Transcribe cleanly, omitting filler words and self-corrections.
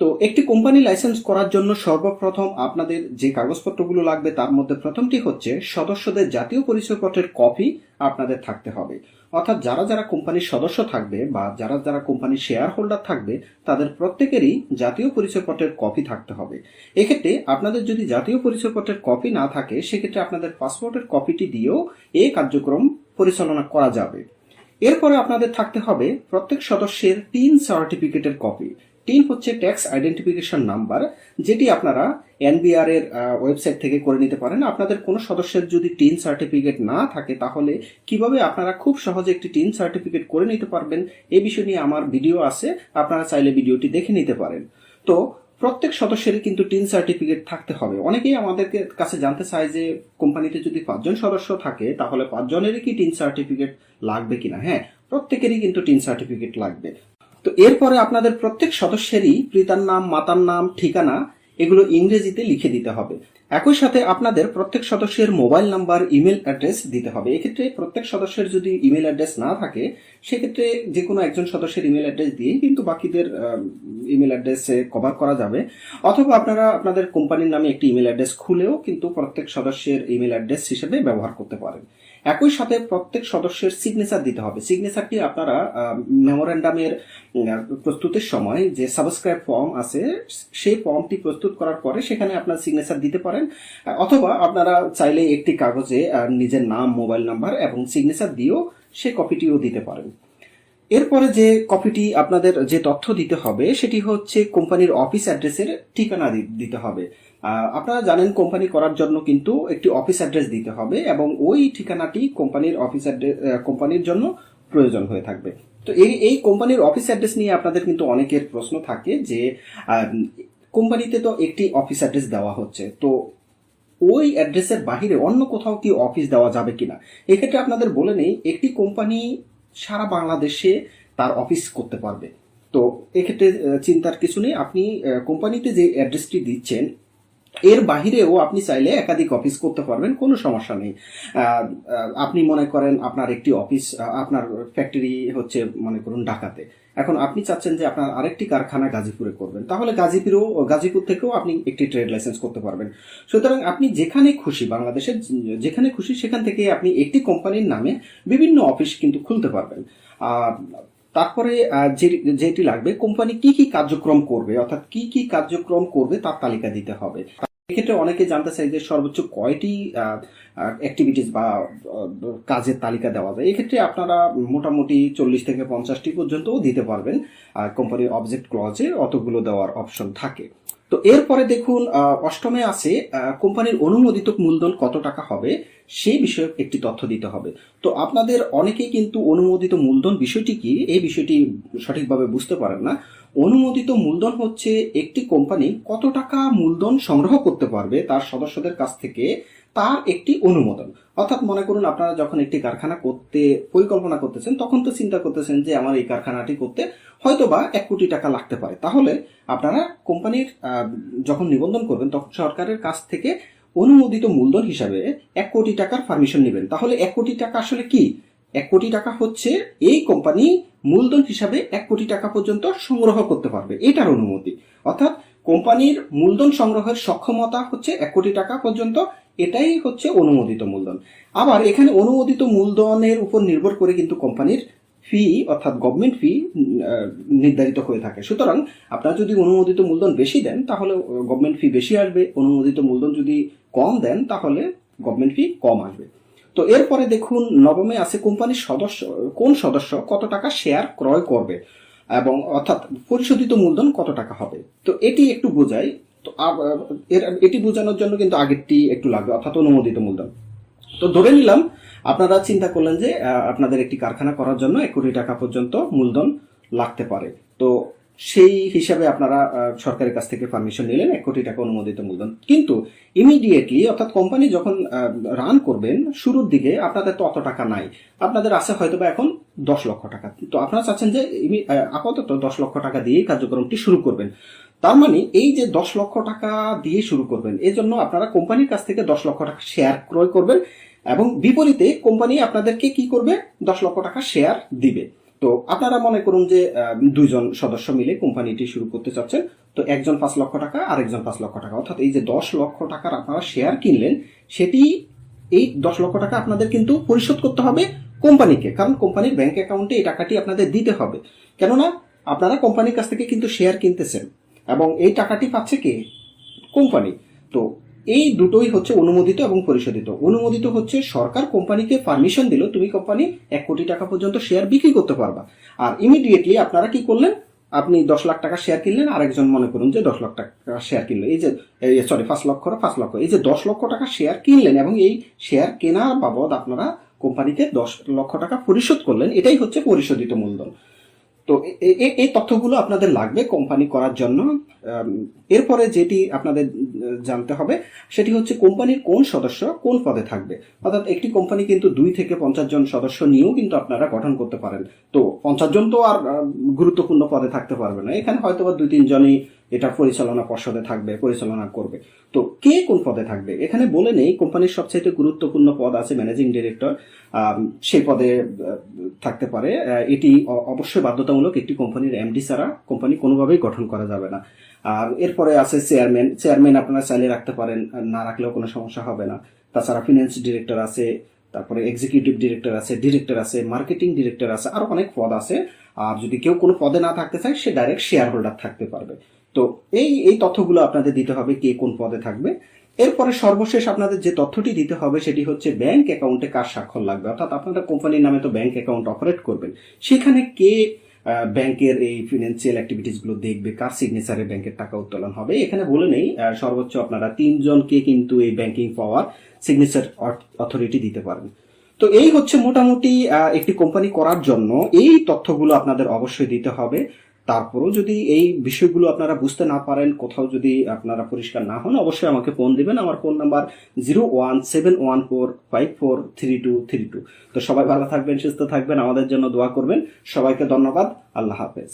তো একটি company licence করার জন্য সর্বপ্রথম আপনাদের যে কাগজপত্রগুলো লাগবে তার মধ্যে প্রথমটি হচ্ছে সদস্যদের জাতীয় পরিচয়পত্রের কপি আপনাদের থাকতে হবে। অর্থাৎ যারা যারা কোম্পানির সদস্য থাকবে বা যারা যারা কোম্পানির শেয়ার হোল্ডার থাকবে তাদের প্রত্যেকেরই জাতীয় পরিচয়পত্রের কপি থাকতে হবে। এক্ষেত্রে আপনাদের যদি জাতীয় পরিচয়পত্রের কপি না থাকে সেক্ষেত্রে আপনাদের পাসপোর্টের কপিটি দিয়েও এই কার্যক্রম পরিচালনা করা যাবে। এরপরে আপনাদের থাকতে হবে প্রত্যেক সদস্যের টিন সার্টিফিকেটের কপি। টিন হচ্ছে ট্যাক্স আইডেন্টিফিকেশন নাম্বার, যেটি আপনারা এনবিআর এর ওয়েবসাইট থেকে করে নিতে পারেন। আপনাদের কোনো সদস্যের যদি টিন সার্টিফিকেট না থাকে তাহলে কিভাবে আপনারা খুব সহজে একটি টিন সার্টিফিকেট করে নিতে পারবেন এই বিষয় নিয়ে আমার ভিডিও আছে, আপনারা চাইলে ভিডিওটি দেখে নিতে পারেন। তো প্রত্যেক সদস্যেরই কিন্তু টিন সার্টিফিকেট থাকতে হবে। অনেকেই আমাদের কাছে জানতে চায় যে কোম্পানিতে যদি 5 জন সদস্য থাকে তাহলে 5 জনেরই কি টিন সার্টিফিকেট লাগবে কিনা। হ্যাঁ, প্রত্যেকেরই কিন্তু টিন সার্টিফিকেট লাগবে। তো এরপরে আপনাদের প্রত্যেক সদস্যেরই পিতার নাম, মাতার নাম, ঠিকানা এগুলো ইংরেজিতে লিখে দিতে হবে। একই সাথে আপনাদের প্রত্যেক সদস্যের মোবাইল নাম্বার, ইমেল অ্যাড্রেস দিতে হবে। এক্ষেত্রে প্রত্যেক সদস্যের যদি ইমেল অ্যাড্রেস না থাকে সেক্ষেত্রে যে কোনো একজন সদস্যের ইমেল অ্যাড্রেস দিয়ে কিন্তু বাকিদের ইমেল অ্যাড্রেসে কভার করা যাবে। অথবা আপনারা আপনাদের কোম্পানির নামে একটি ইমেল অ্যাড্রেস খুলেও কিন্তু প্রত্যেক সদস্যের ইমেল অ্যাড্রেস হিসেবে ব্যবহার করতে পারেন। একই সাথে প্রত্যেক সদস্যের সিগনেচার দিতে হবে। সিগনেচারটি আপনারা মেমোরেন্ডামের প্রস্তুতের সময় যে সাবস্ক্রাইব ফর্ম আছে সেই ফর্মটি প্রস্তুত করার পরে সেখানে আপনার সিগনেচার দিতে পারেন, অথবা আপনারা চাইলে একটি কাগজে নিজের নাম, মোবাইল নাম্বার এবং সিগনেচার দিয়েও সেই কপিটিও দিতে পারেন। এরপরে যে কপিটি আপনাদের যে তথ্য দিতে হবে সেটি হচ্ছে কোম্পানির অফিস অ্যাড্রেসের ঠিকানা দিতে হবে। আপনারা জানেন কোম্পানি করার জন্য কিন্তু একটি অফিস অ্যাড্রেস দিতে হবে এবং ওই ঠিকানাটি কোম্পানির অফিস অ্যাড্রেস কোম্পানির জন্য প্রয়োজন হয়ে থাকবে। তো এই কোম্পানির অফিস অ্যাড্রেস নিয়ে আপনাদের কিন্তু অনেকের প্রশ্ন থাকে যে কোম্পানিতে তো একটি অফিস অ্যাড্রেস দেওয়া হচ্ছে, তো ওই অ্যাড্রেসের বাহিরে অন্য কোথাও কি অফিস দেওয়া যাবে কিনা। এক্ষেত্রে আপনাদের বলে নেই, একটি কোম্পানি সারা বাংলাদেশে তার অফিস করতে পারবে। তো এক্ষেত্রে চিন্তার কিছু নেই, আপনি কোম্পানিতে যে অ্যাড্রেসটি দিচ্ছেন এর বাহিরেও আপনি চাইলে একাধিক অফিস করতে পারবেন, কোনো সমস্যা নেই। আপনি মনে করেন আপনার একটি অফিস, আপনার ফ্যাক্টরি হচ্ছে মনে করুন ঢাকাতে, এখন আপনি চাচ্ছেন যে আপনার আরেকটি কারখানা গাজীপুরে করবেন, তাহলে গাজীপুর থেকেও আপনি একটি ট্রেড লাইসেন্স করতে পারবেন। সুতরাং আপনি যেখানে খুশি, বাংলাদেশের যেখানে খুশি সেখান থেকে আপনি একটি কোম্পানির নামে বিভিন্ন অফিস কিন্তু খুলতে পারবেন। তারপরে যেটি লাগবে, কোম্পানি কি কি কার্যক্রম করবে, অর্থাৎ কি কি কার্যক্রম করবে তার তালিকা দিতে হবে। এক্ষেত্রে অনেকে জানতে চাই যে সর্বোচ্চ কয়টি অ্যাক্টিভিটিস বা কাজের তালিকা দেওয়া যায়। এক্ষেত্রে আপনারা মোটামুটি 40 থেকে 50টি পর্যন্তও দিতে পারবেন। কোম্পানির অবজেক্ট ক্লজে অতগুলো দেওয়ার অপশন থাকে। তো এরপরে দেখুন, অষ্টমে আছে কোম্পানির অনুমোদিত মূলধন কত টাকা হবে সেই বিষয়ে একটি তথ্য দিতে হবে। তো আপনাদের অনেকেই কিন্তু অনুমোদিত মূলধন বিষয়টি কি এই বিষয়টি সঠিকভাবে বুঝতে পারেন না। অনুমোদিত মূলধন হচ্ছে একটি কোম্পানি কত টাকা মূলধন সংগ্রহ করতে পারবে তার সদস্যদের কাছ থেকে, তার একটি অনুমোদন। অর্থাৎ মনে করুন আপনারা যখন একটি কারখানা করতে পরিকল্পনা করতেছেন তখন তো চিন্তা করতেছেন যে আমার এই কারখানাটি করতে হয়তোবা 1 কোটি টাকা লাগতে পারে। তাহলে আপনারা কোম্পানির যখন নিবন্ধন করবেন তখন সরকারের কাছ থেকে অনুমোদিত মূলধন হিসাবে 1 কোটি টাকার পারমিশন নেবেন। তাহলে 1 কোটি টাকা আসলে কি? 1 কোটি টাকা হচ্ছে এই কোম্পানি মূলধন হিসাবে 1 কোটি টাকা পর্যন্ত সংগ্রহ করতে পারবে, এটার অনুমতি। অর্থাৎ কোম্পানির মূলধন সংগ্রহের সক্ষমতা হচ্ছে 1 কোটি টাকা পর্যন্ত, এটাই হচ্ছে অনুমোদিত মূলধন। আবার এখানে অনুমোদিত মূলধনের উপর নির্ভর করে কিন্তু কোম্পানির ফি অর্থাৎ গভর্নমেন্ট ফি নির্ধারিত হয়ে থাকে। সুতরাং আপনারা যদি অনুমোদিত মূলধন বেশি দেন তাহলে গভর্নমেন্ট ফি বেশি আসবে, অনুমোদিত মূলধন যদি কম দেন তাহলে গভর্নমেন্ট ফি কম আসবে। তো এরপরে দেখুন, নবমে আছে কোম্পানির কোন সদস্য কত টাকা শেয়ার ক্রয় করবে এবং অর্থাৎ পরিশোধিত মূলধন কত টাকা হবে। তো এটি একটু বোঝাই। তো এটি বোঝানোর জন্য কিন্তু আগেরটি একটু লাগবে, অর্থাৎ অনুমোদিত মূলধন। তো ধরে নিলাম আপনারা চিন্তা করলেন যে আপনাদের একটি কারখানা করার জন্য 1 কোটি টাকা পর্যন্ত মূলধন লাগতে পারে। তো সেই হিসাবে আপনারা সরকারের কাছ থেকে পারমিশন নিলেন 1 কোটি টাকা অনুমোদিত মূলধন। কিন্তু ইমিডিয়েটলি অর্থাৎ কোম্পানি যখন রান করবেন শুরুর দিকে আপনাদের তো অত টাকা নাই, আপনাদের আছে হয়তোবা এখন 10 লক্ষ টাকা। তো আপনারা চাচ্ছেন যে আপাতত 10 লক্ষ টাকা দিয়েই কার্যক্রমটি শুরু করবেন। তার মানে এই যে 10 লক্ষ টাকা দিয়ে শুরু করবেন, এই জন্য আপনারা কোম্পানির কাছ থেকে 10 লক্ষ টাকা শেয়ার ক্রয় করবেন এবং বিপরীতে কোম্পানি আপনাদেরকে কি করবে, 10 লক্ষ টাকা শেয়ার দিবে। তো আপনারা মনে করুন যে দুইজন সদস্য মিলে কোম্পানিটি শুরু করতে চাচ্ছেন, তো একজন 5 লক্ষ টাকা, আরেকজন 5 লক্ষ টাকা, অর্থাৎ এই যে 10 লক্ষ টাকার আপনারা শেয়ার কিনলেন, সেটি এই 10 লক্ষ টাকা আপনাদের কিন্তু পরিশোধ করতে হবে কোম্পানিকে, কারণ কোম্পানির ব্যাংক অ্যাকাউন্টে এই টাকাটি আপনাদের দিতে হবে। কেননা আপনারা কোম্পানির কাছ থেকে কিন্তু শেয়ার কিনতেছেন এবং এই টাকাটি পাচ্ছে কে? কোম্পানি। তো এই দুটোই হচ্ছে অনুমোদিত এবং পরিশোধিত। অনুমোদিত হচ্ছে সরকার কোম্পানিকে পারমিশন দিল তুমি কোম্পানি 1 কোটি টাকা পর্যন্ত শেয়ার বিক্রি করতে পারবা। আর ইমিডিয়েটলি আপনারা কি করলেন? আপনি 10 লাখ টাকা শেয়ার কিনলেন, আরেকজন মনে করুন যে 10 লাখ টাকা শেয়ার কিনলেন, এই যে 5 লক্ষ, এই যে 10 লক্ষ টাকা শেয়ার কিনলেন এবং এই শেয়ার কেনার বাবদ আপনারা কোম্পানিকে 10 লক্ষ টাকা পরিশোধ করলেন, এটাই হচ্ছে পরিশোধিত মূলধন। তো এই তথ্যগুলো আপনাদের লাগবে কোম্পানি করার জন্য। এরপরে যেটি আপনাদের জানতে হবে সেটি হচ্ছে কোম্পানির কোন সদস্য কোন পদে থাকবে। অর্থাৎ একটি কোম্পানি কিন্তু 2 থেকে 50 জন সদস্য নিয়েও কিন্তু আপনারা গঠন করতে পারেন। তো 50 জন তো আর গুরুত্বপূর্ণ পদে থাকতে পারবে না, এখানে হয়তো বা 2-3 জনই এটা পরিচালনা পর্ষদে থাকবে, পরিচালনা করবে। তো কে কোন পদে থাকবে এখানে বলে নেই। কোম্পানির সবচাইতে গুরুত্বপূর্ণ পদ আছে ম্যানেজিং ডিরেক্টর, সেই পদে থাকতে পারে। এটি অবশ্যই বাধ্যতামূলক, একটি কোম্পানির এমডি ছাড়া কোম্পানি কোনোভাবেই গঠন করা যাবে না। আর এরপরে আছে চেয়ারম্যান আপনারা চাইলে রাখতে পারেন, না রাখলেও কোনো সমস্যা হবে না। তাছাড়া ফিনান্স ডিরেক্টর আছে, তারপরে এক্সিকিউটিভ ডিরেক্টর আছে, ডিরেক্টর আছে, মার্কেটিং ডিরেক্টর আছে, আরো অনেক পদ আছে। আর যদি কেউ কোনো পদে না থাকতে চায় সে ডাইরেক্ট শেয়ার হোল্ডার থাকতে পারবে। তো এই তথ্যগুলো আপনাদের দিতে হবে কে কোন পদে থাকবে। এরপরে সর্বশেষ আপনাদের যে তথ্যটি দিতে হবে সেটি হচ্ছে ব্যাংক অ্যাকাউন্টে কার স্বাক্ষর লাগবে। অর্থাৎ আপনারা কোম্পানির নামে তো ব্যাংক অ্যাকাউন্ট অপারেট করবেন, সেখানে কে ব্যাংকের এই ফিনান্সিয়াল অ্যাক্টিভিটিস গুলো দেখবে, কার সিগনেচারে ব্যাংকের টাকা উত্তোলন হবে। এখানে বলে নেই সর্বোচ্চ আপনারা 3 জনকে কিন্তু এই ব্যাংকিং পাওয়ার সিগনেচার অথরিটি দিতে পারেন। তো এই হচ্ছে মোটামুটি একটি কোম্পানি করার জন্য এই তথ্যগুলো আপনাদের অবশ্যই দিতে হবে। তারপরও যদি এই বিষয়গুলো আপনারা বুঝতে না পারেন, কোথাও যদি আপনারা পরিষ্কার না হন, অবশ্যই আমাকে ফোন দিবেন। আমার ফোন নাম্বার 01714543232। তো সবাই ভালো থাকবেন, সুস্থ থাকবেন, আমাদের জন্য দোয়া করবেন। সবাইকে ধন্যবাদ। আল্লাহ হাফেজ।